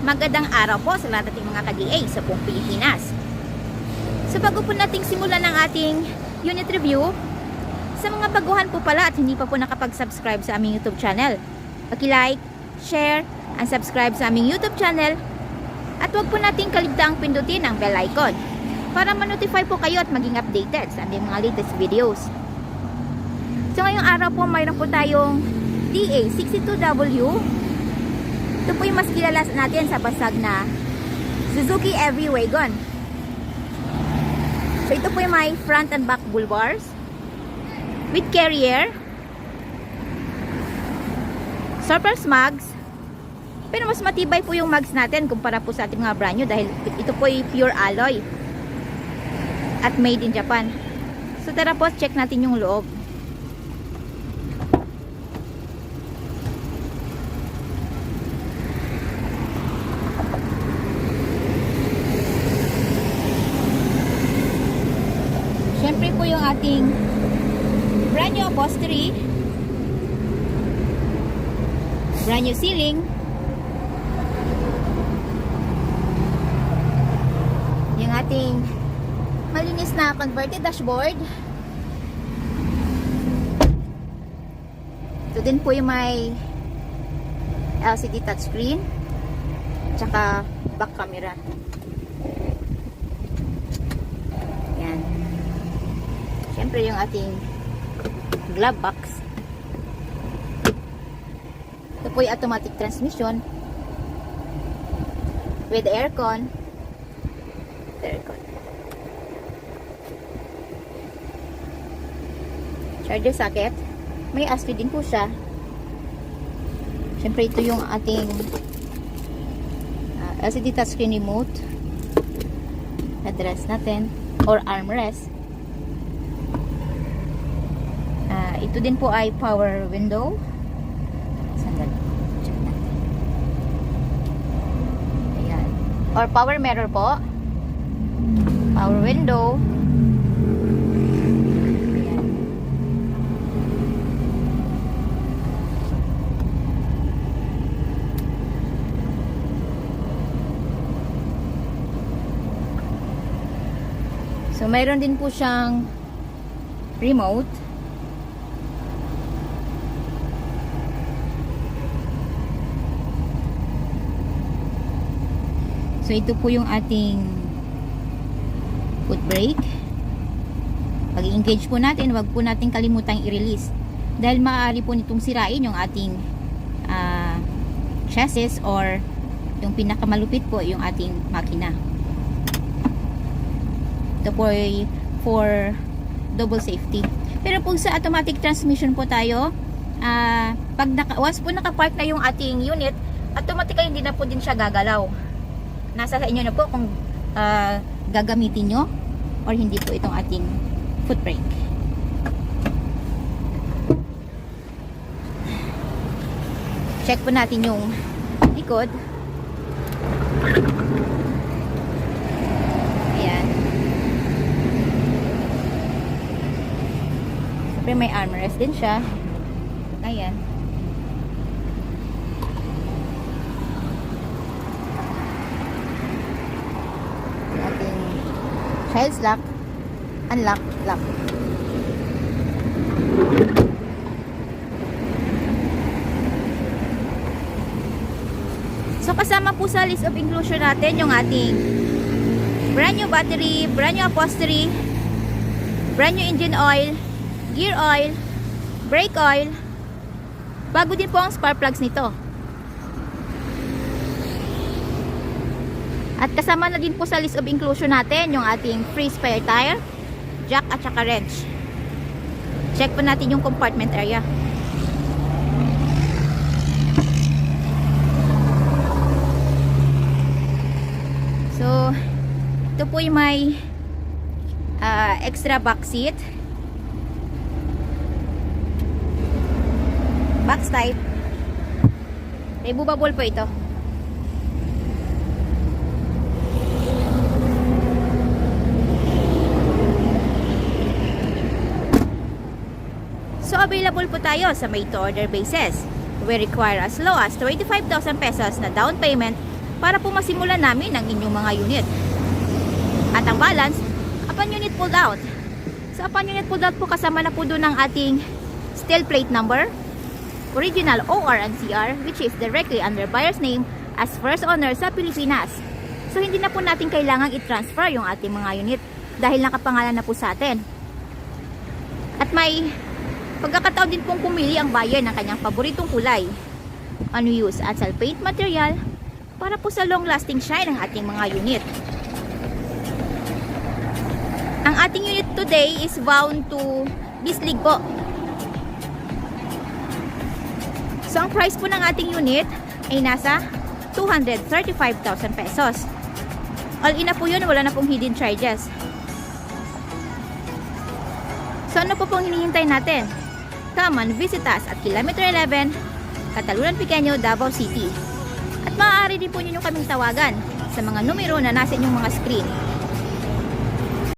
Magandang araw po sa lahat ating mga ka-DA sa buong Pilipinas. So bago po nating simulan ng ating unit review, sa mga baguhan po pala at hindi pa po nakapag-subscribe sa aming YouTube channel, paki-like, share, and subscribe sa aming YouTube channel at huwag po nating kaligtaang pindutin ang bell icon para ma-notify po kayo at maging updated sa aming mga latest videos. So ngayong araw po mayroon po tayong DA62W. Ito po yung mas kilala natin sa basag na Suzuki Heavy Wagon. So ito po yung may front and back bull bars with carrier, surplus mags, pero mas matibay po yung mags natin kumpara po sa ating mga brand new dahil ito po yung pure alloy at made in Japan. So tara po, check natin yung loob. Siyempre po yung ating brand new upholstery, brand new ceiling, yung ating malinis na converted dashboard. Ito din po yung may LCD touchscreen tsaka back camera. Yan. Siyempre yung ating glove box. Ito po yung automatic transmission with aircon. Charger socket. May ASCII din po siya. Siyempre ito yung ating LCD touchscreen remote. Address natin or armrest. Ito din po ay power window. Sandali. Check natin. Ayan. Or power mirror po. Power window. Ayan. So, mayroon din po siyang remote. So, ito po yung ating foot brake. Pag i-engage po natin, wag po natin kalimutang i-release. Dahil maaari po nitong sirain yung ating chassis or yung pinakamalupit po yung ating makina. Ito po ay for double safety. Pero kung sa automatic transmission po tayo, once po nakapark na yung ating unit, automatically hindi na po din siya gagalaw. Nasa sa inyo na po kung gagamitin nyo or hindi po itong ating foot brake. Check po natin yung likod. Ayan. Siyempre may armrest din siya. Ayan. Child's lock, unlock, lock. So kasama po sa list of inclusion natin yung ating brand new battery, brand new upholstery, brand new engine oil, gear oil, brake oil. Bago din po ang spark plugs nito. At kasama na din po sa list of inclusion natin yung ating free spare tire, jack at saka wrench. Check po natin yung compartment area. So, ito po yung may extra back seat. Box type. May movable po ito. So, available po tayo sa made-to-order basis. We require as low as 25,000 pesos na down payment para po masimulan namin ang inyong mga unit. At ang balance, upon unit pulled out. So upon unit pulled out po, kasama na po doon ang ating steel plate number, original OR and CR, which is directly under buyer's name as first owner sa Pilipinas. So hindi na po natin kailangang i-transfer yung ating mga unit dahil nakapangalan na po sa atin. At may pagkakataon din pong pumili ang buyer ng kanyang paboritong kulay, unused atsal paint material, para po sa long lasting shine ng ating mga unit. Ang ating unit today is bound to Bislig po. So ang price po ng ating unit ay nasa 235,000 pesos. All in na po yun, wala na pong hidden charges. So ano po pong hinihintay natin? Come and visit us at Kilometer 11, Catalunan Pequeño, Davao City. At maaari din po ninyo kaming tawagan sa mga numero na nasa inyong mga screen.